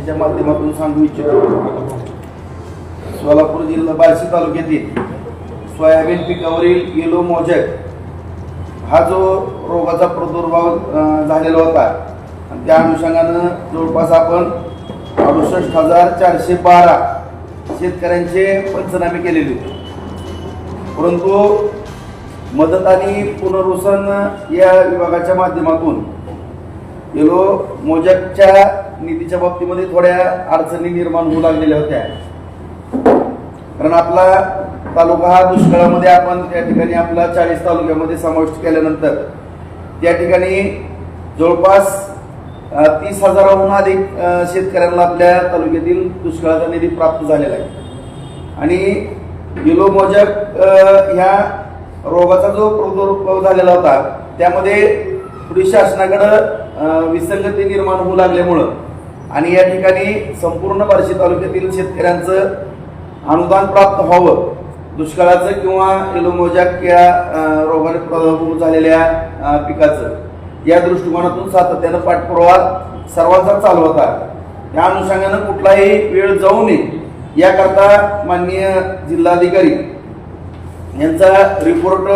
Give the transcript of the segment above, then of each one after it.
प्रतिनिधीच्या माध्यमातून सांगू इच्छितो। सोलापूर जिल्हा बार्शी तालुक्यातील सोयाबीन पिकावरील येलो मोजॅक हा जो रोगाचा प्रादुर्भाव झालेला होता आणि त्या अनुषंगानं जवळपास आपण 68,412 शेतकऱ्यांचे पंचनामे केलेले होते, परंतु मदत आणि पुनर्वसन या विभागाच्या माध्यमातून येलो मोजॅकच्या निधीच्या बाबतीमध्ये थोड्या अडचणी निर्माण होऊ लागलेल्या होत्या। कारण आपला तालुका हा दुष्काळामध्ये आपण त्या ठिकाणी आपला 40 तालुक्यामध्ये समाविष्ट केल्यानंतर त्या ठिकाणी जवळपास 30,000हून अधिक शेतकऱ्यांना आपल्या तालुक्यातील दुष्काळाचा निधी प्राप्त झालेला आहे। आणि येलो मोजॅक ह्या रोगाचा जो प्रादुर्भाव झालेला होता त्यामध्ये थोडी शासनाकडे विसंगती निर्माण होऊ लागल्यामुळं आणि या ठिकाणी संपूर्ण बार्शी तालुक्यातील शेतकऱ्यांचं अनुदान प्राप्त व्हावं दुष्काळाचं किंवा येलो मोजॅक या रोगाने प्रादुर्भाव झालेल्या पिकाचं या दृष्टिकोनातून सातत्यानं पाठपुरावा सर्वांचा चालू होता। या अनुषंगानं कुठलाही वेळ जाऊ नये याकरता माननीय जिल्हाधिकारी यांचा रिपोर्ट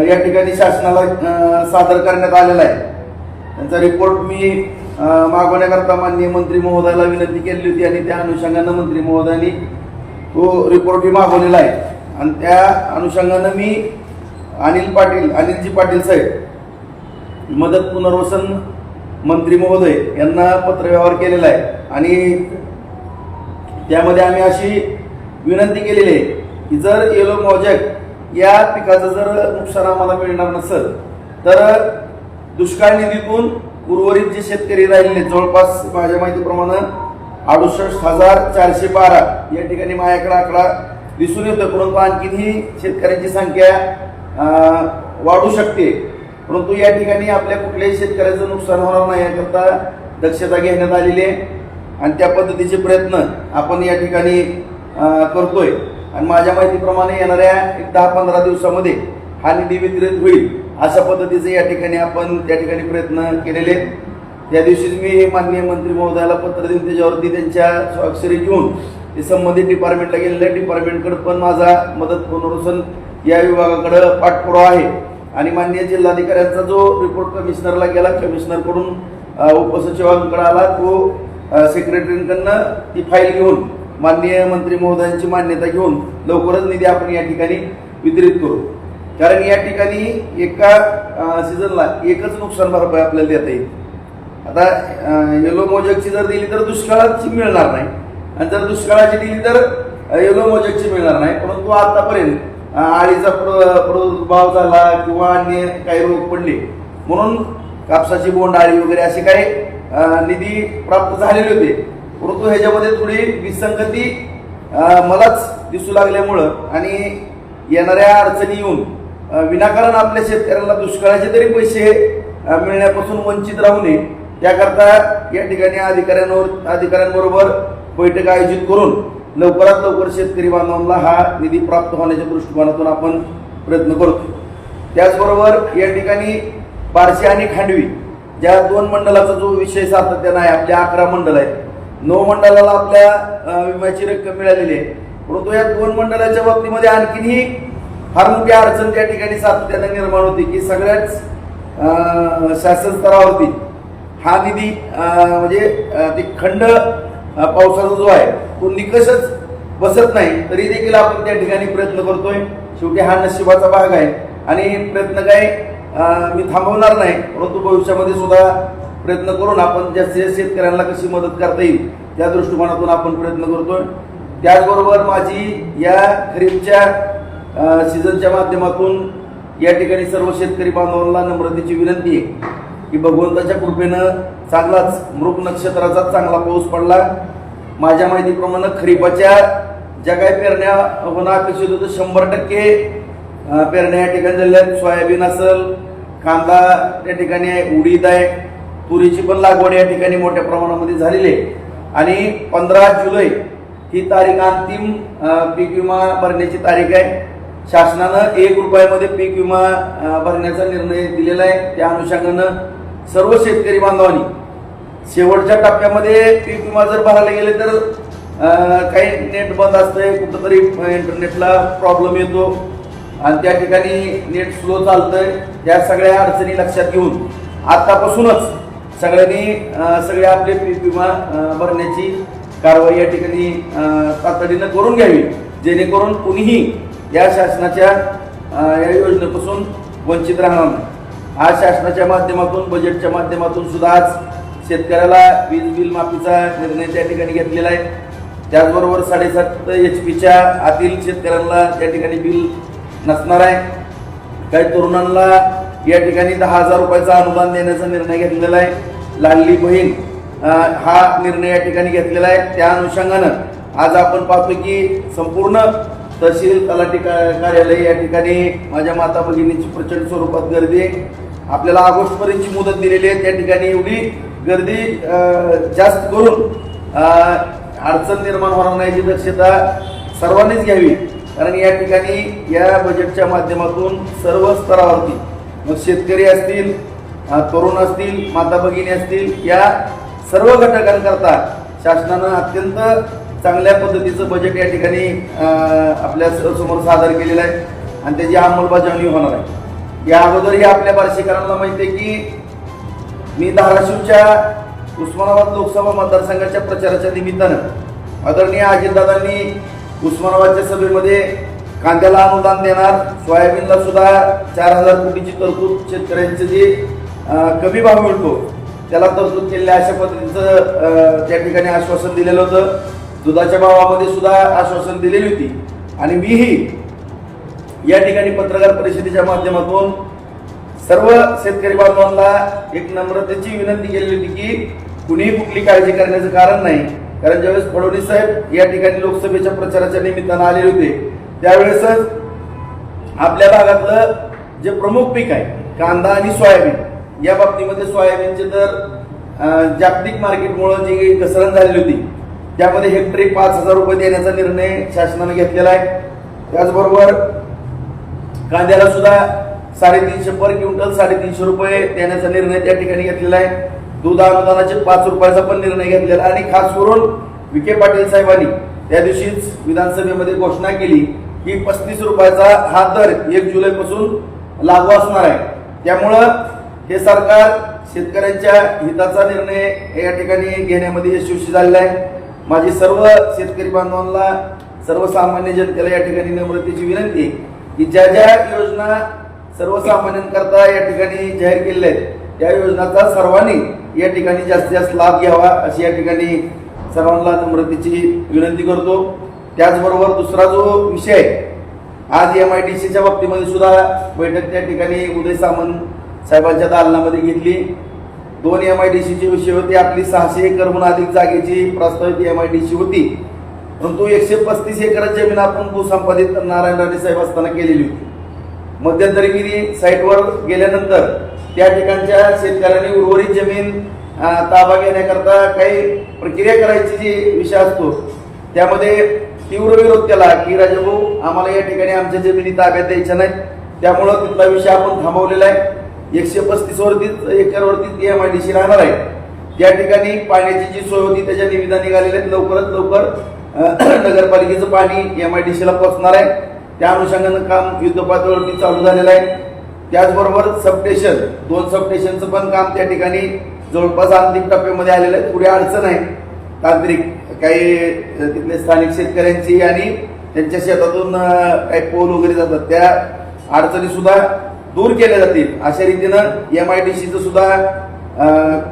या ठिकाणी शासनाला सादर करण्यात आलेला आहे। त्यांचा रिपोर्ट मी मागवण्याकरता माननीय मंत्री महोदयाला विनंती केली होती आणि त्या अनुषंगानं मंत्री महोदयांनी तो रिपोर्टही मागवलेला आहे आणि त्या अनुषंगानं मी अनिलजी पाटील साहेब मदत पुनर्वसन मंत्री महोदय यांना पत्रव्यवहार केलेला आहे आणि त्यामध्ये आम्ही अशी विनंती केलेली आहे की जर येलो मोजॅक या पिकाचं जर नुकसान आम्हाला मिळणार नसेल तर दुष्काळ निधीतून उर्वरित जे शेतकरी राहिलेले जवळपास माझ्या माहितीप्रमाणे 68,412 या ठिकाणी माझ्याकडे आकडा दिसून येतो, परंतु आणखीनही शेतकऱ्यांची संख्या वाढू शकते। परंतु या ठिकाणी आपल्या कुठल्याही शेतकऱ्याचं नुकसान होणार नाही याकरता दक्षता घेण्यात आलेली आहे आणि त्या पद्धतीचे प्रयत्न आपण या ठिकाणी करतोय आणि माझ्या माहितीप्रमाणे येणाऱ्या 10-15 दिवसामध्ये हा निधी वितरित होईल अशा पद्धतीचे या ठिकाणी आपण त्या ठिकाणी प्रयत्न केलेले आहेत। त्या दिवशीच मी माननीय मंत्री महोदयाला पत्र देऊन त्याच्यावरती त्यांच्या स्वाक्षरी घेऊन ते संबंधित डिपार्टमेंटला गेलेले आहे। डिपार्टमेंटकडे पण माझा मदत पुनर्वसन या विभागाकडे पाठपुरावा आहे आणि माननीय जिल्हाधिकाऱ्यांचा जो रिपोर्ट कमिशनरला गेला, कमिशनरकडून उपसचिवांकडे आला, तो सेक्रेटरीकडनं ती फाईल घेऊन माननीय मंत्री महोदयांची मान्यता घेऊन लवकरच निधी आपण या ठिकाणी वितरित करू। कारण या ठिकाणी एका सीझनला एकच नुकसान भरपाई आपल्याला देता येईल। आता येलो मोजॅकची जर दिली तर दुष्काळाची मिळणार नाही आणि जर दुष्काळाची दिली तर येलो मोजॅकची मिळणार नाही, परंतु आतापर्यंत आळीचा प्रादुर्भाव झाला किंवा अन्य काही रोग पडले म्हणून कापसाची बोंडआळी वगैरे असे काही निधी प्राप्त झालेले होते, परंतु ह्याच्यामध्ये थोडी विसंगती मलाच दिसू लागल्यामुळं आणि येणाऱ्या अडचणी येऊन विनाकारण आपल्या शेतकऱ्यांना दुष्काळाचे तरी पैसे मिळण्यापासून वंचित राहू नये याकरता या ठिकाणी अधिकाऱ्यांबरोबर बैठक आयोजित करून लवकरात लवकर शेतकरी बांधवांना हा निधी प्राप्त होण्याच्या दृष्टिकोनातून आपण प्रयत्न करतो। त्याचबरोबर या ठिकाणी बार्शी आणि खांडवी ज्या 2 मंडलाचा जो विषय सातत्यानं आहे, आपल्या 11 मंडल आहेत, 9 मंडलाला आपल्या विम्याची रक्कम मिळालेली आहे, परंतु या 2 मंडलाच्या बाबतीमध्ये आणखीनही फार मोठी अडचण त्या ठिकाणी सातत्यानं निर्माण होती की सगळ्याच शासन स्तरावरती हा निधी म्हणजे ते खंड पावसाचा जो आहे तो निकषच बसत नाही, तरी देखील आपण त्या ठिकाणी प्रयत्न करतोय। शेवटी हा नशिबाचा भाग आहे आणि प्रयत्न काय मी थांबवणार नाही, परंतु भविष्यामध्ये सुद्धा प्रयत्न करून आपण जास्तीत शेतकऱ्यांना कशी मदत करता येईल त्या दृष्टिकोनातून आपण प्रयत्न करतोय। त्याचबरोबर माझी या खरीपच्या सीझनच्या माध्यमातून या ठिकाणी सर्व शेतकरी बांधवांना नम्रतेची विनंती आहे की भगवंताच्या कृपेनं चांगलाच मृग नक्षत्राचा चांगला पाऊस पडला। माझ्या माहितीप्रमाणे खरीपाच्या ज्या काही पेरण्या होणं अपेक्षित होतं 100% पेरण्या या ठिकाणी झाल्या। सोयाबीन असेल, कांदा त्या ठिकाणी आहे, उडीद आहे, तुरीची पण लागवड या ठिकाणी मोठ्या प्रमाणामध्ये झालेली आहे आणि 15 जुलै ही तारीख अंतिम पीक विमा भरण्याची तारीख आहे। शासनानं 1 रुपयामध्ये पीक विमा भरण्याचा निर्णय दिलेला आहे। त्या अनुषंगानं सर्व शेतकरी बांधवांनी शेवटच्या टप्प्यामध्ये पीक विमा जर भरायला गेले तर काही नेट बंद असतंय, कुठंतरी इंटरनेटला प्रॉब्लेम येतो आणि त्या ठिकाणी नेट स्लो चालतंय. त्या सगळ्या अडचणी लक्षात घेऊन आतापासूनच सगळ्यांनी सगळे आपले पीक विमा भरण्याची कारवाई या ठिकाणी तातडीनं करून घ्यावी, जेणेकरून कुणीही या शासनाच्या या योजनेपासून वंचित राहणार नाही. आज शासनाच्या माध्यमातून बजेटच्या माध्यमातून सुद्धा आज शेतकऱ्याला वीज बिल माफीचा निर्णय त्या ठिकाणी घेतलेला आहे. त्याचबरोबर 7.5 HP आतील शेतकऱ्यांना त्या ठिकाणी बिल नसणार आहे. काही तरुणांना या ठिकाणी 10,000 रुपयाचं अनुदान देण्याचा निर्णय घेतलेला आहे. लाडली बहीण हा निर्णय या ठिकाणी घेतलेला आहे. त्या अनुषंगानं आज आपण पाहतो की संपूर्ण तहसील तलाठी कार्यालय या ठिकाणी माझ्या माता भगिनीची प्रचंड स्वरूपात गर्दी आहे. आपल्याला ऑगस्टपर्यंतची मुदत दिलेली आहे. त्या ठिकाणी एवढी गर्दी जास्त करून अडचण निर्माण होणार नाही याची दक्षता सर्वांनीच घ्यावी. कारण या ठिकाणी या बजेटच्या माध्यमातून सर्व स्तरावरती मग शेतकरी असतील, तरुण असतील, माता भगिनी असतील, या सर्व घटकांकरता शासनानं अत्यंत चांगल्या पद्धतीचं बजेट या ठिकाणी आपल्या समोर सादर केलेलं आहे आणि त्याची अंमलबजावणी होणार आहे. या अगोदरही आपल्या बार्शीकरांना माहिती आहे की मी धाराशिवच्या उस्मानाबाद लोकसभा मतदारसंघाच्या प्रचाराच्या निमित्तानं आदरणीय अजितदादांनी उस्मानाबादच्या सभेमध्ये कांद्याला अनुदान देणार, सोयाबीनला सुद्धा 4,000 कोटीची तरतूद, शेतकऱ्यांचे जे कमी भाव मिळतो त्याला तरतूद केलेल्या अशा पद्धतीचं त्या ठिकाणी आश्वासन दिलेलं होतं. दुधाच्या भावामध्ये सुद्धा आश्वासन दिलेली होती आणि मीही या ठिकाणी पत्रकार परिषदेच्या माध्यमातून सर्व शेतकरी बांधवांना एक नम्रतेची विनंती केलेली होती की कुणीही कुठली काळजी करण्याचं कारण नाही. कारण ज्यावेळेस फडणवीस साहेब या ठिकाणी लोकसभेच्या प्रचाराच्या निमित्तानं आलेले होते त्यावेळेसच आपल्या भागातलं जे प्रमुख पीक आहे कांदा आणि सोयाबीन, या बाबतीमध्ये सोयाबीनचे दर जागतिक मार्केटमुळे जी घसरण झालेली होती त्यामध्ये हेक्टरी 5,000 रुपये देण्याचा निर्णय शासनाने घेतलेला आहे. त्याचबरोबर कांद्याला सुद्धा 350 पर क्विंटल 350 रुपये देण्याचा निर्णय त्या ठिकाणी घेतलेला आहे. दूध अनुदानाचे 5 रुपयाचा पण निर्णय घेतलेला आणि खास करून विखे पाटील साहेबांनी त्या दिवशीच विधानसभेमध्ये घोषणा केली की 35 रुपयाचा हा दर 1 जुलैपासून लागू असणार आहे. त्यामुळं हे सरकार शेतकऱ्यांच्या हिताचा निर्णय या ठिकाणी घेण्यामध्ये यशस्वी झालेला आहे. माझी सर्व शेतकरी बांधवांना, सर्वसामान्य जनतेला या ठिकाणी नम्रतेची विनंती की ज्या ज्या योजना सर्वसामान्यांकरता या ठिकाणी जाहीर केलेल्या आहेत त्या योजनाचा सर्वांनी या ठिकाणी जास्तीत जास्त लाभ घ्यावा अशी या ठिकाणी सर्वांना नम्रतेची विनंती करतो. त्याचबरोबर दुसरा जो विषय आज MIDCच्या बाबतीमध्ये सुद्धा बैठक त्या ठिकाणी उदय सामंत साहेबांच्या दालनामध्ये घेतली. 2 MIDCचे विषय होते. आपली 600 एकरहून अधिक जागेची प्रस्तावित MIDC होती, परंतु 135 एकर जमीन आपण भूसंपादित नारायण राणे साहेब असताना केलेली होती. मध्यंतरी मी साईटवर गेल्यानंतर त्या ठिकाणच्या शेतकऱ्यांनी उर्वरित जमीन ताबा घेण्याकरता काही प्रक्रिया करायची जी विषय असतो त्यामध्ये तीव्र विरोध केला की राजाभाऊ आम्हाला या ठिकाणी आमच्या जमिनी ताब्यात द्यायच्या नाहीत. त्यामुळं तिथला विषय आपण थांबवलेला आहे. 135 एकरवरती MIDC राहणार आहे. त्या ठिकाणी पाण्याची जी सोय होती त्याच्या निविदा निघालेल्या आहेत. लवकरात लवकर नगरपालिकेचं पाणी MIDCला पोहोचणार आहे. त्या अनुषंगानं काम युद्धपातळीवरती चालू झालेलं आहे. त्याचबरोबर सबस्टेशन 2 सबस्टेशनचं पण काम त्या ठिकाणी जवळपास अंतिम टप्प्यामध्ये आलेलं आहे. थोडी अडचण आहे तांत्रिक, काही तिथले स्थानिक शेतकऱ्यांची आणि त्यांच्या शेतातून काही पोल वगैरे जातात त्या अडचणी सुद्धा दूर केल्या जातील अशा रीतीनं MIDCचं सुद्धा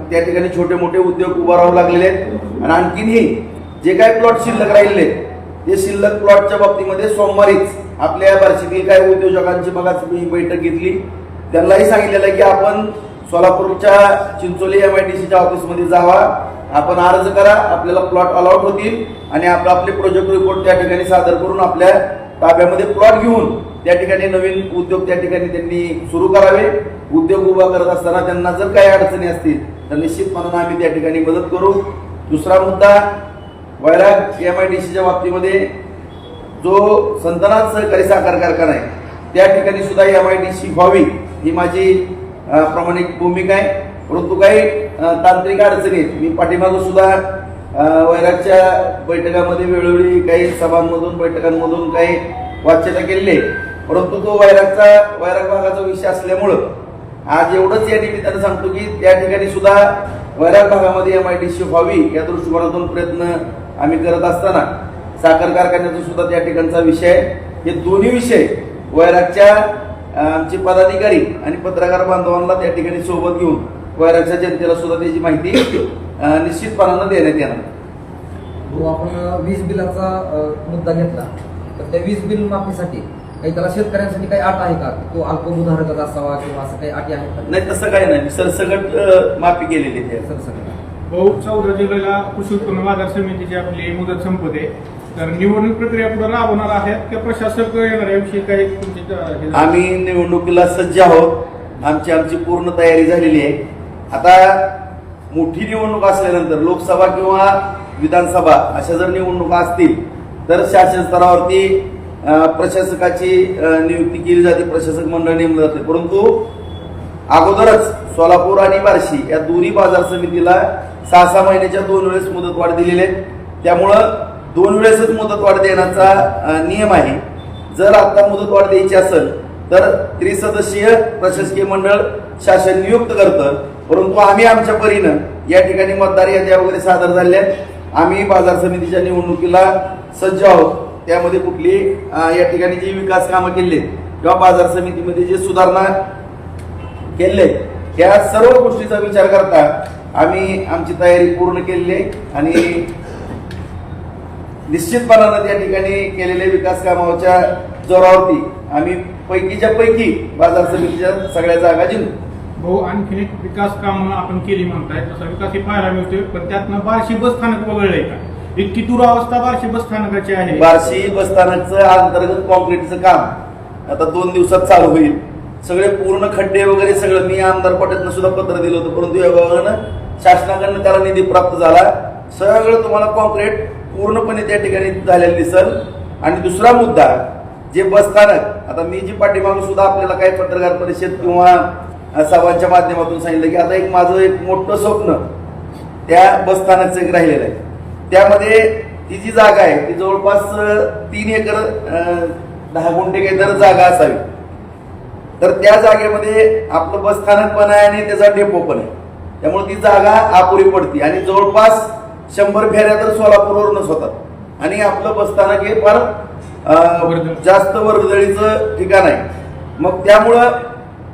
त्या ठिकाणी छोटे मोठे उद्योग उभारावे लागलेले आहेत. आणि आणखीनही जे काही प्लॉट शिल्लक राहिले ते शिल्लक प्लॉटच्या बाबतीमध्ये सोमवारीच आपल्या बार्शीतील काही उद्योजकांची मगाच मी बैठक घेतली. त्यांनाही सांगितलेलं आहे की आपण सोलापूरच्या चिंचोली MIDCच्या ऑफिसमध्ये जावा, आपण अर्ज करा, आपल्याला प्लॉट अलॉट होतील आणि आपले प्रोजेक्ट रिपोर्ट त्या ठिकाणी सादर करून आपल्या ताब्यामध्ये प्लॉट घेऊन त्या ठिकाणी नवीन उद्योग त्या ठिकाणी त्यांनी सुरू करावे. उद्योग उभा करत असताना त्यांना जर काही अडचणी असतील तर निश्चितपणाने आम्ही त्या ठिकाणी मदत करू. दुसरा मुद्दा वैराग MIDCच्या बाबतीमध्ये जो संतनाथ सहकारी साखर कारखाना आहे त्या ठिकाणी सुद्धा MIDC व्हावी ही माझी प्रामाणिक भूमिका आहे. परंतु काही तांत्रिक अडचणी आहेत. मी पाठीमागं सुद्धा वैरागच्या बैठकामध्ये वेळोवेळी काही सभांमधून बैठकांमधून काही वाच्यता केलेली आहे, परंतु तो वैराग भागाचा विषय असल्यामुळं आज एवढंच या निमित्तानं सांगतो की त्या ठिकाणी सुद्धा वैराग भागामध्ये MIDC व्हावी या दृष्टिकोनातून प्रयत्न आम्ही करत असताना साखर कारखान्याचा सुद्धा त्या ठिकाणचा विषय, हे दोन्ही विषय वैरागच्या आमचे पदाधिकारी आणि पत्रकार बांधवांना त्या ठिकाणी सोबत घेऊन वैरागच्या जनतेला सुद्धा त्याची माहिती निश्चितपणानं देण्यात येणार. आपण वीज बिलाचा मुद्दा घेतला तर त्या वीज बिल माफीसाठी काही त्याला शेतकऱ्यांसाठी काही अट आहे का? तो अल्पभूधारकच असावा किंवा असं काही अटी आहेत का? नाही, तसं काही नाही. सरसकट माफी केलेली आहे. सरसकट 14 जुलैला कृषी उत्पन्न बाजार समितीची आपली मुदत संपते, तर निवडणूक प्रक्रिया पुढे राबवणार आहेत की प्रशासक येणार याविषयी काही तुमची? आम्ही निवडणुकीला सज्ज आहोत. आमची पूर्ण तयारी झालेली आहे. आता मोठी निवडणूक असल्यानंतर लोकसभा किंवा विधानसभा अशा जर निवडणुका असतील तर शासन स्तरावरती प्रशासकाची नियुक्ती केली जाते, प्रशासक मंडळ नेमलं जाते. परंतु अगोदरच सोलापूर आणि बार्शी या दोन्ही बाजार समितीला 6 महिन्याच्या 2 वेळेस मुदतवाढ दिलेली आहे. त्यामुळं 2 वेळेसच मुदतवाढ देण्याचा नियम आहे. जर आता मुदतवाढ द्यायची असेल तर त्रिसदस्यीय प्रशासकीय मंडळ शासन नियुक्त करतं, परंतु आम्ही आमच्या परीनं या ठिकाणी मतदार याद्या वगैरे सादर झाल्या. आम्ही बाजार समितीच्या निवडणुकीला सज्ज आहोत. त्यामध्ये कुठली या ठिकाणी जी विकास कामं केली किंवा बाजार समितीमध्ये जे सुधारणा केले या सर्व गोष्टीचा विचार करता आम्ही आमची तयारी पूर्ण केलेली आहे आणि निश्चितपणानं त्या ठिकाणी केलेल्या विकास कामाच्या जोरावरती आम्ही पैकीच्या पैकी बाजार समितीच्या सगळ्या जागा जिंकू. भाऊ, आणखी एक विकास काम आपण केली म्हणताय, तसा विकास हे पाहायला मिळतोय, पण त्यातनं बार्शी बस स्थानक वगळलंय का? इतकी दुरावस्था बार्शी बस स्थानकाची आहे. बार्शी बस स्थानकचं अंतर्गत कॉन्क्रीटचं काम आता 2 दिवसात चालू होईल. सगळे पूर्ण खड्डे वगैरे सगळं मी आमदार पटेलनं सुद्धा पत्र दिलं होतं, परंतु या भागानं शासनाकडनं त्याला निधी प्राप्त झाला. सगळं तुम्हाला कॉन्क्रीट पूर्णपणे त्या ठिकाणी झालेलं दिसल. आणि दुसरा मुद्दा, जे बस स्थानक, आता मी जी पाठीमागून सुद्धा आपल्याला काही पत्रकार परिषद किंवा सभांच्या माध्यमातून सांगितलं की आता माझं एक मोठं स्वप्न त्या बस स्थानकचं एक राहिलेलं आहे. त्यामध्ये ती जी जागा आहे ती जवळपास 3 एकर 10 गुंठे काही तर जागा असावी. तर त्या जागेमध्ये आपलं बस स्थानक पण आहे आणि त्याचा डेपो पण आहे. त्यामुळे ती जागा अपुरी पडते आणि जवळपास 100 फेऱ्या तर सोलापूरवरूनच होतात आणि आपलं बस स्थानक हे फार जास्त वर्दळीचं ठिकाण आहे. मग त्यामुळं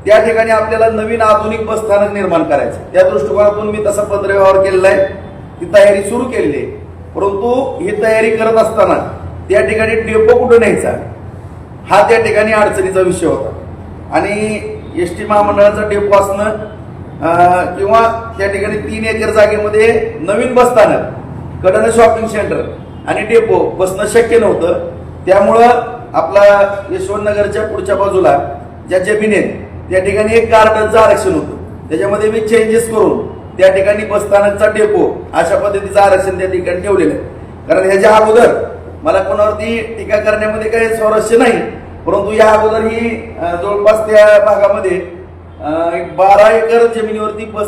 त्या ठिकाणी आपल्याला नवीन आधुनिक बस स्थानक निर्माण करायचं, त्या दृष्टिकोनातून मी तसा पत्रव्यवहार केलेला आहे, ती तयारी सुरू केलेली आहे. परंतु ही तयारी करत असताना त्या ठिकाणी डेपो कुठं न्यायचा हा त्या ठिकाणी अडचणीचा विषय होता. आणि ST महामंडळाचा डेपो असणं किंवा त्या ठिकाणी 3 एकर जागेमध्ये नवीन बस स्थानक, कडनं शॉपिंग सेंटर आणि डेपो बसणं शक्य नव्हतं. त्यामुळं आपला यशवंतनगरच्या पुढच्या बाजूला ज्या जमिनी आहेत त्या ठिकाणी एक गार्डनचं आरक्षण होतं. त्याच्यामध्ये मी चेंजेस करून त्या ठिकाणी बसस्थानकचा डेपो अशा पद्धतीचं आरक्षण त्या ठिकाणी ठेवलेलं आहे. कारण ह्याच्या अगोदर मला कोणावरती टीका करण्यामध्ये काही स्वारस्य नाही, परंतु या अगोदर ही जवळपास त्या भागामध्ये 12 एकर जमिनीवरती बस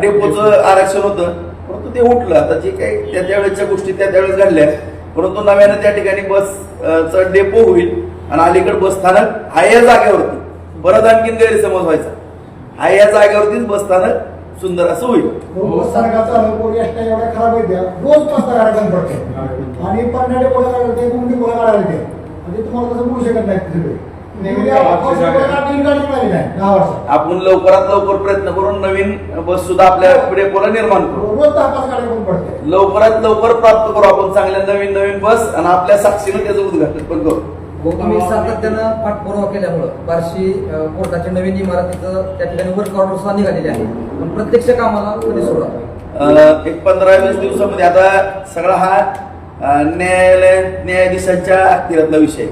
डेपोचं आरक्षण होतं, परंतु ते उठलं. आता जे काही त्यावेळेसच्या गोष्टी त्यावेळेस घडल्या, परंतु नव्यानं त्या ठिकाणी बसचा डेपो होईल आणि अलीकडे बस स्थानक आहे या जागेवरती. परत आणखीन गैरसमज व्हायचा, आहे या जागेवरतीच बस स्थानक सुंदर असं होईल. बस स्थानकाचा अनुभव एवढ्या खराब आहे, रोज बस गाड्या पडते आणि पन्नाडे पोळा काढायला मुंडी पोळा काढायला म्हणजे तुम्हाला तसं बोलू शकत नाही. आपण लवकरात लवकर प्रयत्न करून नवीन बस सुद्धा आपल्या डेपोला निर्माण करू. रोज 10-5 गाड्या पण पडते. लवकरात लवकर प्राप्त करू आपण चांगल्या नवीन बस आणि आपल्या साक्षीनं त्याचं उद्घाटन पण करू. तुम्ही सातत्यानं पाठपुरावा केल्यामुळं बार्शी कोर्टाच्या नवीन इमारतीचं त्या ठिकाणी वर्क ऑर्डर सुद्धा निघालेली आहे, पण प्रत्यक्ष कामाला कधी सुरुवात? एक 15-20 दिवसामध्ये. आता सगळा हा न्यायाधीशांच्या अखत्यारीतला विषय.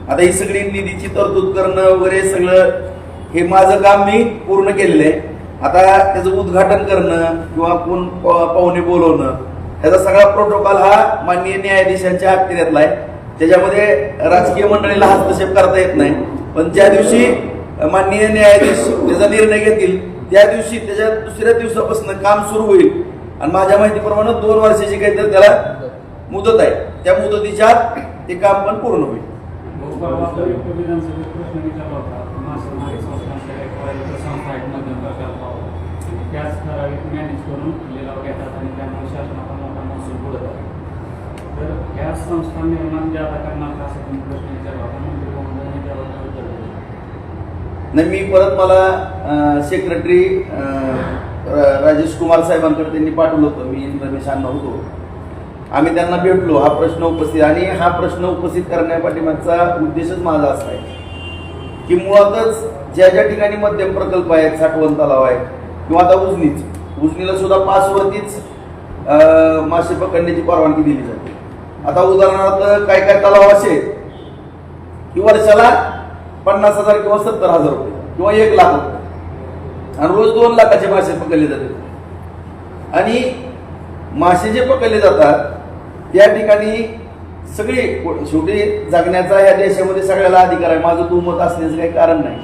आता ही सगळी निधीची तरतूद करणं वगैरे सगळं हे माझं काम मी पूर्ण केलेलं आहे. आता त्याचं उद्घाटन करणं किंवा कोण पाहुणे बोलवणं याचा सगळा प्रोटोकॉल हा माननीय न्यायाधीशांच्या अखत्यारीतला आहे. त्याच्यामध्ये राजकीय मंडळीला हस्तक्षेप करता येत नाही, पण ज्या दिवशी माननीय न्यायाधीश त्याचा निर्णय घेतील त्या दिवशी त्याच्या दुसऱ्या दिवसापासून काम सुरू होईल आणि माझ्या माहितीप्रमाणे 2 वर्षाची काहीतरी त्याला मुदत आहे. त्या मुदतीच्या आत ते काम पण पूर्ण होईल. विधानसभेत प्रश्न विचारला होता मासेमारी संस्थांच्या काही करायला संस्था आहेत मध्यम प्रकल्पावर त्याच ठराविक मॅनेज करून लिलाव घेतात आणि त्यामुळे शासनाचा मोठा महसूल बुडत आहे. तर ह्या संस्था निर्माण ज्यादा करणार का असं तुम्ही प्रश्न विचारला होता. मंत्री महोदयांनी त्यावर उत्तर दिलं. नाही, मी परत मला सेक्रेटरी राजेश कुमार साहेबांकडे त्यांनी पाठवलं होतं. मी रमेश अण्णा होतो, आम्ही त्यांना भेटलो. हा प्रश्न उपस्थित आणि हा प्रश्न उपस्थित करण्यापाठीमागचा उद्देशच माझा असा आहे की मुळातच ज्या ज्या ठिकाणी मध्यम प्रकल्प आहेत, साठवण तलाव आहेत किंवा आता उजनीला सुद्धा 5 वरतीच मासे पकडण्याची परवानगी दिली जाते. आता उदाहरणार्थ काय काय तलाव असे की वर्षाला 50,000 किंवा 70,000 रुपये किंवा 1 लाख रुपये आणि रोज 2 लाखाचे मासे पकडले जाते. आणि मासे जे पकडले जातात त्या ठिकाणी सगळे शेवटी जगण्याचा या देशामध्ये सगळ्याला अधिकार आहे. माझं दुमत असण्याचं काही कारण नाही.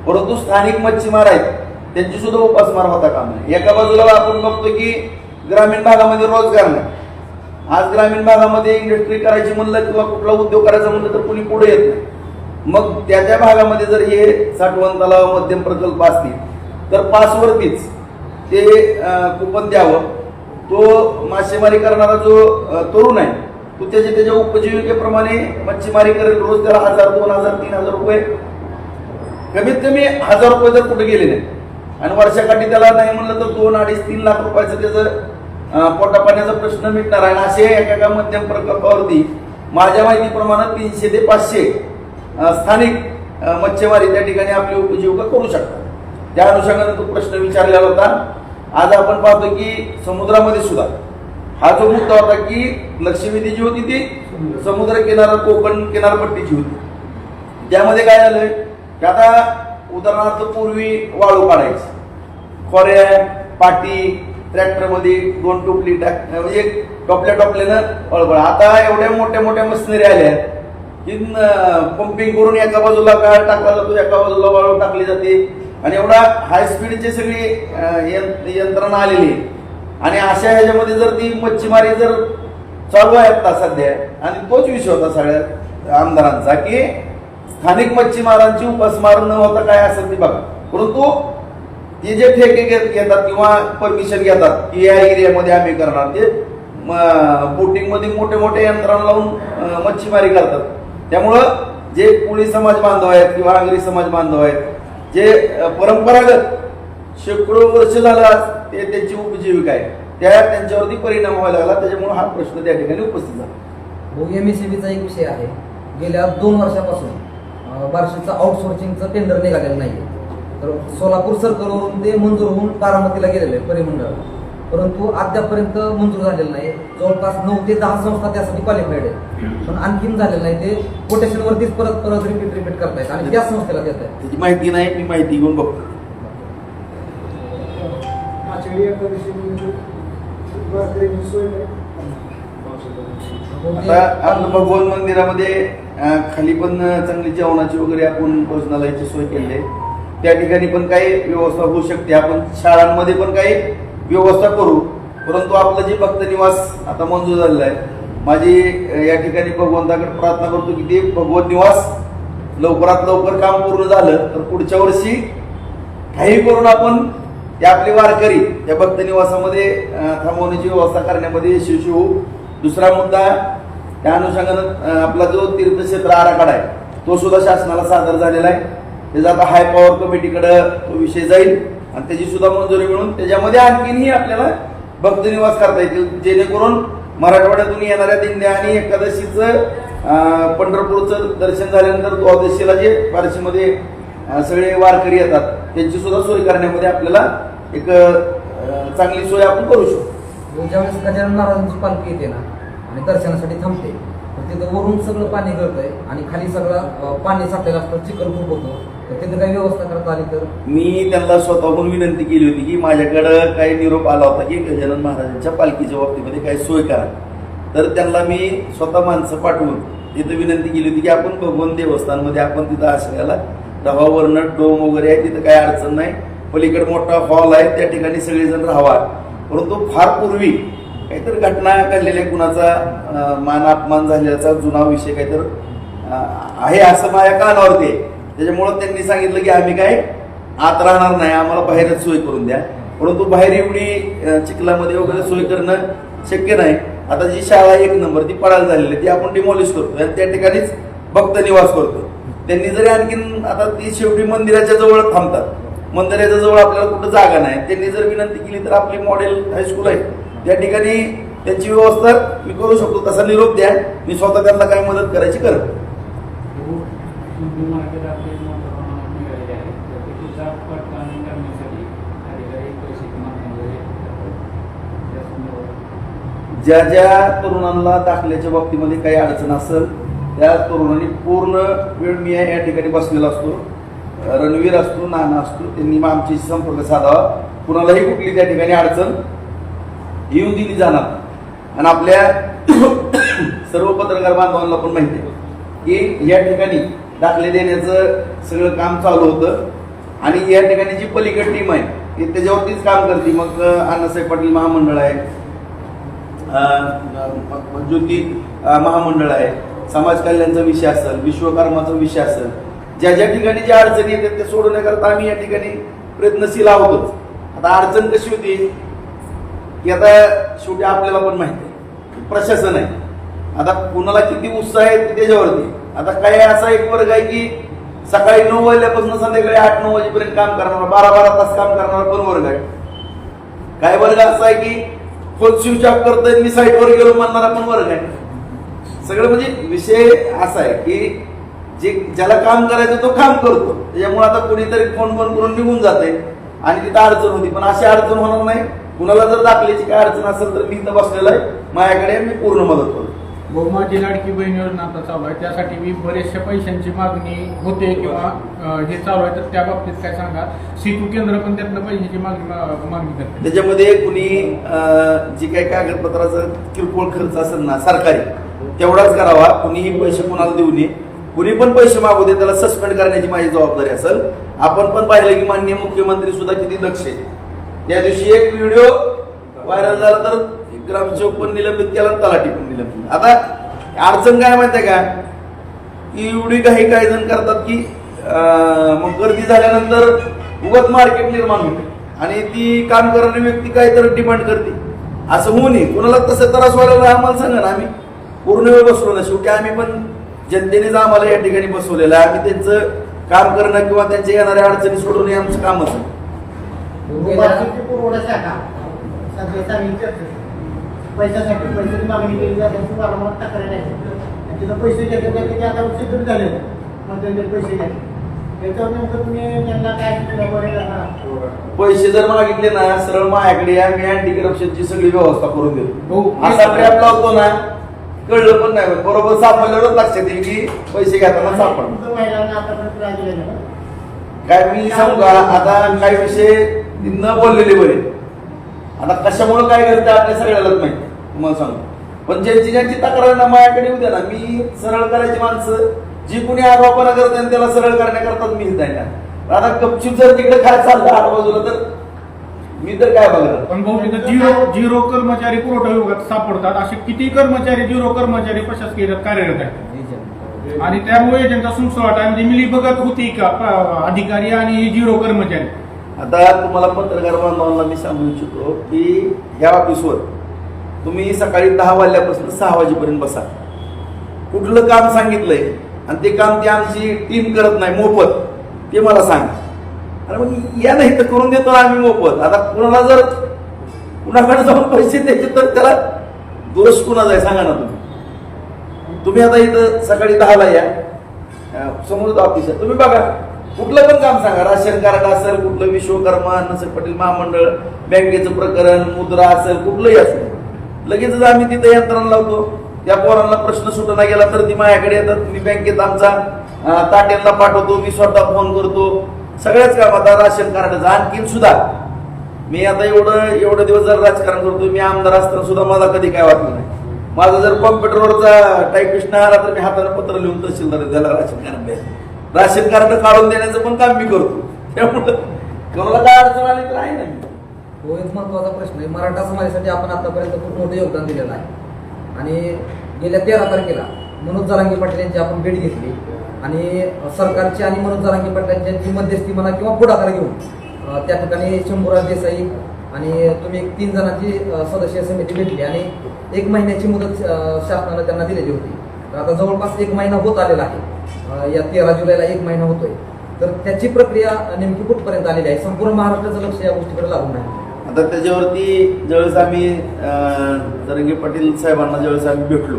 परंतु स्थानिक मच्छीमार आहेत त्यांची सुद्धा उपासमार होता काम नाही. एका बाजूला आपण बघतो की ग्रामीण भागामध्ये रोजगार नाही. आज ग्रामीण भागामध्ये इंडस्ट्री करायची म्हणलं किंवा कुठला उद्योग करायचा म्हणलं तर कुणी पुढे येत नाही. मग त्या भागामध्ये जर हे साठवण तलाव मध्यम प्रकल्प असतील तर 5 वरतीच ते कुपन द्यावं. तो मासेमारी करणारा जो तरुण आहे तो त्याच्या उपजीविकेप्रमाणे मच्छीमारी करेल. रोज त्याला 1,000, 2,000, 3,000 रुपये कमीत कमी 1,000 रुपये जर कुठे गेले नाही आणि वर्षाकाठी त्याला नाही म्हणलं तर 2, 2.5, 3 लाख रुपयाचं त्याचं पोटापाण्याचा प्रश्न मिटणार आहे. असे एका मध्यम प्रकल्पावरती माझ्या माहितीप्रमाणे 300 ते 500 स्थानिक मच्छीमारी त्या ठिकाणी आपली उपजीविका करू शकतात. त्या अनुषंगाने तो प्रश्न विचारलेला होता. आज आपण पाहतो की समुद्रामध्ये सुद्धा हा जो मुद्दा होता की लक्षवेधी जी होती ती समुद्र किनारा कोकण किनारपट्टीची होती. त्यामध्ये काय झालंय की आता उदाहरणार्थ पूर्वी वाळू काढायची, खोऱ्या पाटी ट्रॅक्टरमध्ये 2 टोपली म्हणजे टोपल्यानं वळवळ. आता एवढ्या मोठ्या मशिनरी आल्या की पंपिंग करून एका बाजूला काळ टाकला जातो, एका बाजूला वाळू टाकली जाते आणि एवढा हाय स्पीडचे सगळी यंत्रणा आलेली आहे. आणि अशा ह्याच्यामध्ये जर ती मच्छीमारी जर चालू आहे आता सध्या आणि तोच विषय होता सगळ्या आमदारांचा की स्थानिक मच्छीमारांची उपासमार न होता काय असेल ते बघा. परंतु ते जे ठेके घेतात किंवा परमिशन घेतात की या एरियामध्ये आम्ही करणार ते बोटिंग मध्ये मोठे यंत्रणा लावून मच्छीमारी करतात. त्यामुळं जे कोळी समाज बांधव आहेत किंवा आगरी समाज बांधव आहेत जे परंपरागत शेकडो वर्ष झालं ते त्यांची उपजीविका आहे त्यांच्यावरती परिणाम व्हायला लागला. त्याच्यामुळे हा प्रश्न त्या ठिकाणी उपस्थित झाला. एमएससीबीचा एक विषय आहे. गेल्या 2 वर्षापासून बार्शीचं आउटसोर्सिंगचं टेंडर निघालेलं नाहीये. तर सोलापूर सर्कलवरून ते मंजूर होऊन बारामतीला गेलेलं आहे परिमंडळ, परंतु अद्यापर्यंत मंजूर झालेलं नाही. जवळपास 9 ते 10 संस्था त्यासाठी क्वालिफाईड आहेत, पण आणखीन झालेलं नाही. ते कोटेशनवरतीच परत रिपीट करतायत आणि त्या संस्थेला देत आहेत. त्याची माहिती नाही, मी माहिती घेऊन बघतो. आता आपलं भगवान मंदिरामध्ये खाली पण चांगली जेवणाची वगैरे आपण भोजनालयाची सोय केली आहे. त्या ठिकाणी पण काही व्यवस्था होऊ शकते. आपण शाळांमध्ये पण काही व्यवस्था करू. परंतु आपलं जे भक्त निवास आता मंजूर झालेलं आहे, माझी या ठिकाणी भगवंताकडे प्रार्थना करतो की ते भगवत निवास लवकरात लवकर काम पूर्ण झालं तर पुढच्या वर्षी काही करून आपण ते आपले वारकरी त्या भक्त निवासामध्ये थांबवण्याची व्यवस्था करण्यामध्ये यशस्वी होऊ. दुसरा मुद्दा, त्या अनुषंगानं आपला जो तीर्थक्षेत्र आराखडा आहे तो सुद्धा शासनाला सादर झालेला आहे. त्याचा आता हाय पॉवर कमिटीकडे तो विषय जाईल आणि त्याची सुद्धा मंजुरी मिळून त्याच्यामध्ये आणखीनही आपल्याला भक्त निवास करता येतील, जेणेकरून मराठवाड्यातून येणाऱ्या दिंड्या आणि एकादशीचं पंढरपूरचं दर्शन झाल्यानंतर द्वादशीला जे बार्शीमध्ये सगळे वारकरी येतात त्यांची सुद्धा सोय करण्यामध्ये आपल्याला एक चांगली सोय आपण करू शकतो. ज्यावेळेस गजानन महाराजांची पालखी येते ना आणि दर्शनासाठी थांबते, तर तिथं वरून सगळं पाणी गळतंय आणि खाली सगळं पाणी साठलेलं असतं, चिखल खूप होतो. तर तिथं काही व्यवस्था करता आली तर? मी त्यांना स्वतःहून विनंती केली होती की माझ्याकडं काही निरोप आला होता की गजानन महाराजांच्या पालखीच्या बाबतीमध्ये काही सोय करा. तर त्यांना मी स्वतः माणसं पाठवून तिथं विनंती केली होती की आपण भगवान देवस्थानमध्ये आपण तिथं आश्रयाला डबावरनं डोम वगैरे आहे, तिथं काही अडचण नाही. पलीकडे मोठा हॉल आहे, त्या ठिकाणी सगळेजण राहावा. परंतु फार पूर्वी काहीतरी घटना घडलेल्या, कुणाचा मान अपमान झाल्याचा जुना विषय काहीतरी आहे असं माझ्या कानावरती आहे. त्याच्यामुळं त्यांनी सांगितलं की आम्ही काय आत राहणार नाही, आम्हाला बाहेरच सोय करून द्या. परंतु बाहेर एवढी चिखलामध्ये वगैरे सोय करणं शक्य नाही. आता जी शाळा 1 नंबर ती पडाल झालेली ती आपण डिमॉलिश करतो आणि त्या ठिकाणीच भक्त निवास करतो. त्यांनी जरी आणखीन आता ती शेवटी मंदिराच्या जवळ थांबतात, मंदिराच्या जवळ आपल्याला कुठं जागा नाही, त्यांनी जर विनंती केली तर आपली मॉडेल हायस्कूल आहे त्या ठिकाणी त्यांची व्यवस्था मी करू शकतो. तसा निरोप द्या, मी स्वतः त्यांना काय मदत करायची करत. मार्केट आपले मोठ्या प्रमाणात निघालेले आहेत, तर त्याची पडताळणी करण्यासाठी अधिकारी पैसे ज्या ज्या तरुणांना दाखल्याच्या बाबतीमध्ये काही अडचण असेल त्या तरुणांनी पूर्ण वेळ मी या ठिकाणी बसलेला असतो, रणवीर असतो, नाना असतो, त्यांनी मग आमची संपर्क साधावा. कुणालाही कुठली त्या ठिकाणी अडचण येऊन दिली जाणार. आणि आपल्या सर्व पत्रकार बांधवांना पण माहिती आहे की या ठिकाणी दाखले देण्याचं सगळं काम चालू होतं आणि या ठिकाणी जी पलीकड टीम आहे ती त्याच्यावरतीच काम करते. मग अण्णासाहेब पाटील महामंडळ आहे, ज्योती महामंडळ आहे, समाज कल्याणचा विषय असेल, विश्वकर्माचा विषय असेल, ज्या ज्या ठिकाणी ज्या अडचणी येतात ते सोडवण्याकरता आम्ही या ठिकाणी प्रयत्नशील आहोतच. आता अडचण कशी होती की आता शेवटी आपल्याला पण माहिती आहे प्रशासन आहे, आता कुणाला किती उत्साह आहे त्याच्यावरती. आता काय असा एक वर्ग आहे की सकाळी 9 वाजल्यापासून संध्याकाळी 8-9 वाजेपर्यंत काम करणार, 12-12 तास काम करणार पण वर्ग आहे. काय वर्ग असा आहे की फोन स्विच ऑफ करतोय, मी साईटवर गेलो म्हणणारा पण वर्ग आहे. सगळं म्हणजे विषय असा आहे की जे ज्याला काम करायचं तो काम करतो, त्याच्यामुळे आता कोणीतरी फोन बंद करून निघून जाते आणि तिथं अडचण होती. पण अशी अडचण होणार नाही. कुणाला जर दाखल्याची काय अडचण असेल तर मी इथं बसलेला आहे, माझ्याकडे मी पूर्ण मदत करतो. माझी लाडकी बहीण योजना आता चालू आहे, त्यासाठी मी बरेचशा पैशांची मागणी होते किंवा हे चालू आहे, तर त्या बाबतीत काय सांगा. सेतू केंद्र पण त्यातनं पैशाची मागणी करते. त्याच्यामध्ये कुणी जी काही कागदपत्राचा किरकोळ खर्च असेल ना सरकारी तेवढाच करावा. कुणीही पैसे कुणाला देऊ नये, कुणी पण पैसे मागू दे त्याला सस्पेंड करण्याची माझी जबाबदारी असेल. आपण पण पाहिलं की माननीय मुख्यमंत्री सुद्धा किती दक्ष आहे. त्या दिवशी एक व्हिडिओ व्हायरल झाला तर ग्रामसेवक पण निलंबित केला, तलाठी पण निलंबित. आता अडचण काय माहितीये का की एवढी काही जण करतात की मग गर्दी झाल्यानंतर उगाच मार्केट निर्माण होते आणि ती काम करणारी व्यक्ती काहीतरी डिमांड करते. असं होऊ नये. कुणाला तसं त्रास व्हायला आम्हाला सांगा ना, आम्ही पूर्ण वेळ बसलो ना. शेवटी आम्ही पण जनतेनेच आम्हाला या ठिकाणी बसवलेलं आहे. आम्ही त्यांचं काम करणं किंवा त्यांच्या येणाऱ्या अडचणी सोडवणं हे आमचं कामच आहे. पैशासाठी पैशाची मागणी केली जाते, वारंवार तक्रार आहे. तिथं पैसे घेतले जाते ते आता सिद्ध झाले, मग त्यांचे पैसे घेतले त्याच्यावर नेमकं तुम्ही त्यांना काय केलं? पैसे जर मागितले ना सरळ माझ्याकडे या, मी अँटी करप्शनची सगळी व्यवस्था करून देतो. हो. असा ट्रॅप लावतो ना, कळलं पण नाही बरोबर सापडल्यावर लक्षात येईल की पैसे घेताना सापडलं. महिलांना आतापर्यंत त्रास दिला काय मी सांगू का, आता काही विषय न बोललेले बरे. आता कशामुळे काय करते आपल्या सगळ्यालाच माहिती, तुम्हाला सांगू. पण ज्यांची ज्यांची तक्रार ना माझ्याकडे येऊ द्या ना, मी सरळ करायची माणसं जी कुणी आरोपणा करते त्याला सरळ करण्याकरताच मी इथं आहे. आता गपचूप जर तिकडे काय चाललं आजूबाजूला तर मी तर काय बघणार. पण भाऊ तिथं झिरो कर्मचारी पुरवठा विभागात सापडतात. असे किती कर्मचारी झिरो कर्मचारी प्रशासकीय कार्यरत आहेत आणि त्यामुळे त्यांचा सुसवाट आहे. म्हणजे मिली बघत होती का अधिकारी आणि झिरो कर्मचारी. आता तुम्हाला पत्रकार बांधवांना मी सांगू इच्छितो की ह्या ऑफिसवर तुम्ही सकाळी 10 वाजल्यापासून 6 वाजेपर्यंत बसा. कुठलं काम सांगितलंय आणि ते काम ती आमची टीम करत नाही मोफत, ते मला सांगा. अरे मग या नाही तर करून देतो ना आम्ही मोफत. आता कुणाला जर कुणाकडे जाऊन पैसे द्यायचे तर त्याला दोष कुणाचा आहे सांगा ना तुम्ही. तुम्ही आता इथं सकाळी 10ला या, समोर ऑफिस आहे, तुम्ही बघा कुठलं पण काम सांगा. राशन कार्ड असेल, कुठलं विश्वकर्मा, अण्णासाहेब पाटील महामंडळ, बँकेचं प्रकरण, मुद्रा असेल, कुठलंही असेल, लगेचच आम्ही तिथे यंत्रणा लावतो. त्या पोरांना प्रश्न सुटना गेला तर ती माझ्याकडे येतात. मी बँकेत आमचा ताट्यांना पाठवतो, मी स्वतः फोन करतो. सगळ्याच कामात राशन कार्डाचं आणखीन सुद्धा मी आता एवढं दिवस जर राजकारण करतो, मी आमदार असताना सुद्धा मला कधी काय वाटलं नाही. माझा जर कॉम्प्युटरवरचा टायपिस्ट नाही आला तर मी हाताने पत्र लिहून तहसीलदार त्याला राशन कार्ड द्यायचं. राशन कार्ड काढून देण्याचं पण काम मी करतो. त्यामुळं कोणाला काय अडचण आली तर आहे ना. तो एक महत्वाचा प्रश्न आहे. मराठा समाजासाठी आपण आतापर्यंत खूप मोठं योगदान दिलेलं आहे आणि गेल्या 13 तारखेला मनोज जरांगे पाटील यांची आपण भेट घेतली आणि सरकारची आणि मनोज जरांगे पाटील यांची मध्यस्थी म्हणा किंवा पुढाकार घेऊन त्या ठिकाणी शंभूराज देसाई आणि तुम्ही 3 जणांची सदस्य समिती भेटली आणि 1 महिन्याची मुदत शासनानं त्यांना दिलेली होती. तर आता जवळपास 1 महिना होत आलेला आहे. या 13 जुलैला 1 महिना होतोय. तर त्याची प्रक्रिया नेमकी कुठपर्यंत आलेली आहे? संपूर्ण महाराष्ट्राचं लक्ष या गोष्टीकडे लागून नाही. आता त्याच्यावरती ज्यावेळेस आम्ही जरांगे पाटील साहेबांना ज्यावेळेस आम्ही भेटलो,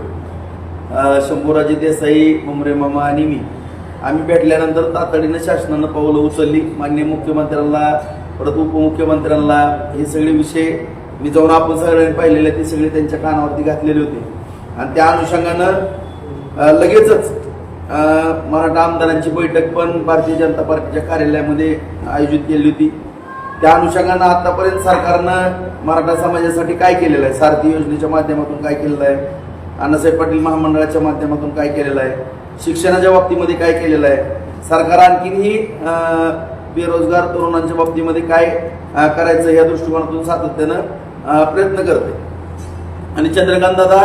शंभूराजे देसाई, मुंबरे मामा आणि मी, आम्ही भेटल्यानंतर तातडीनं शासनानं पावलं उचलली. माननीय मुख्यमंत्र्यांना, परत उपमुख्यमंत्र्यांना हे सगळे विषय मी जाऊन आपण सगळ्यांनी पाहिलेले ते सगळे त्यांच्या कानावरती घातलेले होते आणि त्या अनुषंगानं लगेचच मराठा आमदारांची बैठक पण भारतीय जनता पार्टीच्या कार्यालयामध्ये आयोजित केली होती. त्या अनुषंगानं आतापर्यंत सरकारनं मराठा समाजासाठी काय केलेलं आहे, सारथी योजनेच्या माध्यमातून काय केलेलं आहे, अण्णासाहेब पाटील महामंडळाच्या माध्यमातून काय केलेलं आहे, शिक्षणाच्या बाबतीमध्ये काय केलेलं आहे, सरकार आणखीनही बेरोजगार तरुणांच्या बाबतीमध्ये काय करायचं या दृष्टिकोनातून सातत्यानं प्रयत्न करते. आणि चंद्रकांत दादा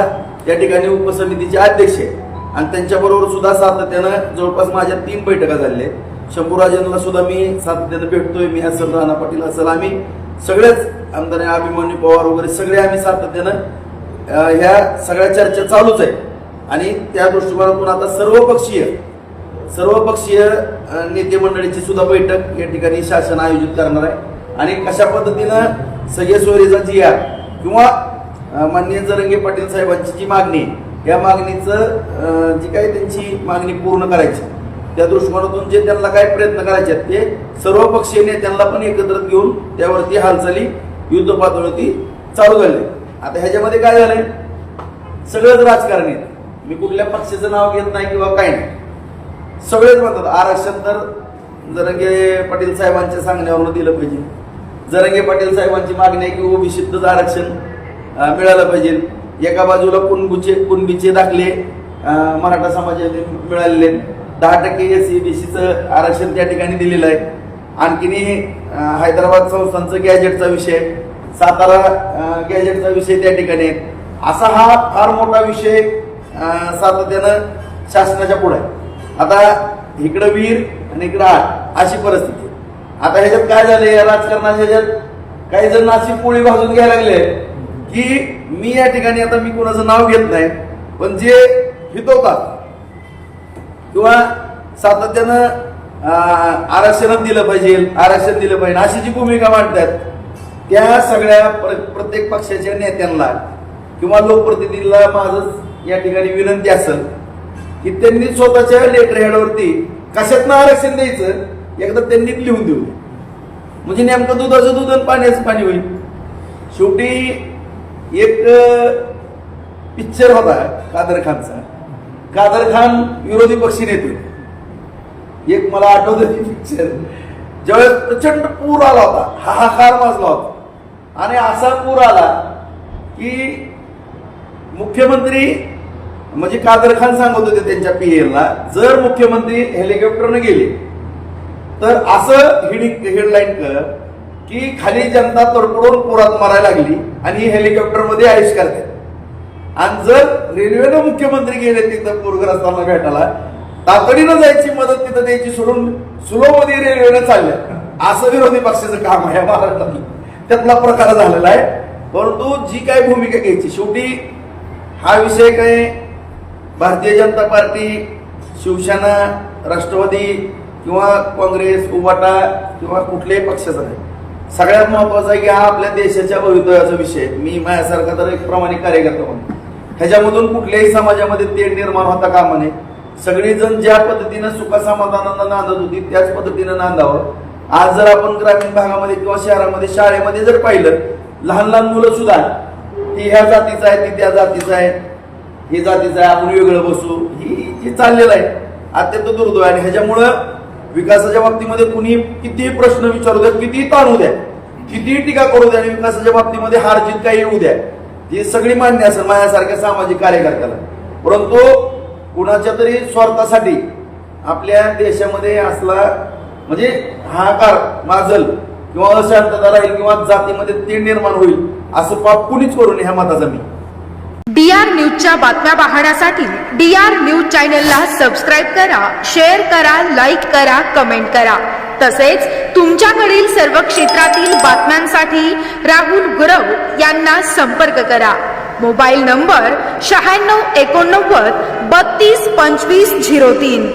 या ठिकाणी उपसमितीचे अध्यक्ष आहे आणि त्यांच्याबरोबर सुद्धा सातत्यानं जवळपास माझ्या 3 बैठका झालेल्या आहेत. शंभूराजेंना सुद्धा मी सातत्यानं भेटतोय. मी असेल, राणा पाटील असेल, आम्ही सगळेच आमदार, अभिमन्यू पवार वगैरे सगळे आम्ही सातत्यानं ह्या सगळ्या चर्चा चालूच आहे आणि त्या दृष्टिकोनातून आता सर्वपक्षीय नेते मंडळीची सुद्धा बैठक या ठिकाणी शासन आयोजित करणार आहे आणि कशा पद्धतीनं सगळे सोयरीचा GR किंवा माननीय जरांगे पाटील साहेबांची जी मागणी, या मागणीचं जी काही त्यांची मागणी पूर्ण करायची त्या दृष्टिकोनातून जे त्यांना काय प्रयत्न करायचे आहेत ते सर्वपक्षीय नेत्यांना पण एकत्रित घेऊन त्यावरती हालचाली युद्ध पातळीवरती चालू झाले. आता ह्याच्यामध्ये काय झालंय, सगळंच राजकारण आहे. मी कुठल्या पक्षाचं नाव घेत नाही किंवा काय नाही, सगळेच म्हणतात आरक्षण तर जरांगे पाटील साहेबांच्या सांगण्यावरून दिलं पाहिजे. जरांगे पाटील साहेबांची मागणी आहे की ओबीसीतच आरक्षण मिळालं पाहिजे. एका बाजूला कुणबीचे दाखले मराठा समाजाने मिळालेले, 10% SC/BCचं आरक्षण त्या ठिकाणी दिलेलं आहे. आणखीनही हैदराबाद संस्थांचं गॅजेटचा विषय, सातारा गॅजेटचा विषय त्या ठिकाणी आहे. असा हा फार मोठा विषय सातत्यानं शासनाच्या पुढे आहे. आता इकडं वीर आणि इकडं आठ अशी परिस्थिती. आता ह्याच्यात काय झालंय, या राजकारणाच्या ह्याच्यात काही जण अशी पोळी भाजून घ्यायला लागले की मी या ठिकाणी, आता मी कोणाचं नाव घेत नाही, पण जे हितवतात किंवा सातत्यानं आरक्षण दिलं पाहिजे अशी जी भूमिका मांडतात, त्या सगळ्या प्रत्येक पक्षाच्या नेत्यांना किंवा लोकप्रतिनिधीला माझं या ठिकाणी विनंती असेल की त्यांनी स्वतःच्या लेटर हेडवरती कशातनं आरक्षण द्यायचं एकदा त्यांनी लिहून देऊ, म्हणजे नेमकं दुधाचं दूध आणि पाण्याचं पाणी होईल. शेवटी एक पिक्चर होता कादर खानचा, कादर खान विरोधी पक्षी नेते, एक मला आठवतं ते पिक्चर, ज्यावेळेस प्रचंड पूर आला होता, हाहाकार माजला होता आणि असा पूर आला की मुख्यमंत्री म्हणजे कादर खान सांगत होते त्यांच्या PA-ला, जर मुख्यमंत्री हेलिकॉप्टरने गेले तर असं हेडलाईन कर की खाली जनता तडफडून पुरात मारायला लागली आणि हेलिकॉप्टरमध्ये आयुष करते, आणि जर रेल्वेनं मुख्यमंत्री गेले तिथं पूरग्रस्तांना भेटायला, तातडीनं जायची मदत तिथं द्यायची सोडून स्लोमध्ये रेल्वेनं चालल्या, असं विरोधी पक्षाचं काम आहे महाराष्ट्रात. त्यातला प्रकार झालेला आहे. परंतु जी काय भूमिका घ्यायची, शेवटी हा विषय काय भारतीय जनता पार्टी, शिवसेना, राष्ट्रवादी किंवा काँग्रेस, उबाटा किंवा कुठल्याही पक्षाचा नाही. सगळ्यात महत्वाचा आहे की हा आपल्या देशाच्या भवितव्याचा विषय. मी माझ्यासारखा तर एक प्रामाणिक कार्यकर्ता म्हणून ह्याच्यामधून कुठल्याही समाजामध्ये तेढ निर्माण होता कामा नये. सगळीजण ज्या पद्धतीनं सुखसमाधानानं नांदत होती त्याच पद्धतीनं नांदावं. आज जर आपण ग्रामीण भागामध्ये किंवा शहरामध्ये शाळेमध्ये जर पाहिलं, लहान लहान मुलं सुद्धा ती ह्या जातीचं आहे, ती त्या जातीचं आहे, हे जातीचं आहे, आपण वेगळं बसू, ही चाललेलं आहे. अत्यंत दुर्दैव आहे. आणि ह्याच्यामुळं विकासाच्या बाबतीमध्ये कुणी कितीही प्रश्न विचारू द्या, कितीही ताणू द्या, कितीही टीका करू द्या, आणि विकासाच्या बाबतीमध्ये हार जीत काही येऊ द्या, ही सगळी मान्य असेल माझ्यासारख्या सामाजिक कार्यकर्त्याला. परंतु कुणाच्या तरी स्वार्थासाठी आपल्या देशामध्ये असला म्हणजे हाहाकार माजल किंवा अशांतता राहील किंवा जातीमध्ये तेढ निर्माण होईल असं पाप कुणीच करू नये ह्या मताचा मी. DR न्यूजच्या बातम्या पाहण्यासाठी DR न्यूज चॅनलला सबस्क्राईब करा, शेअर करा, लाईक करा, कमेंट करा. तसेच तुमच्याकडील सर्व क्षेत्रातील बातम्यांसाठी राहुल गुरव यांना संपर्क करा. Mobile number 96 89 32 25 03.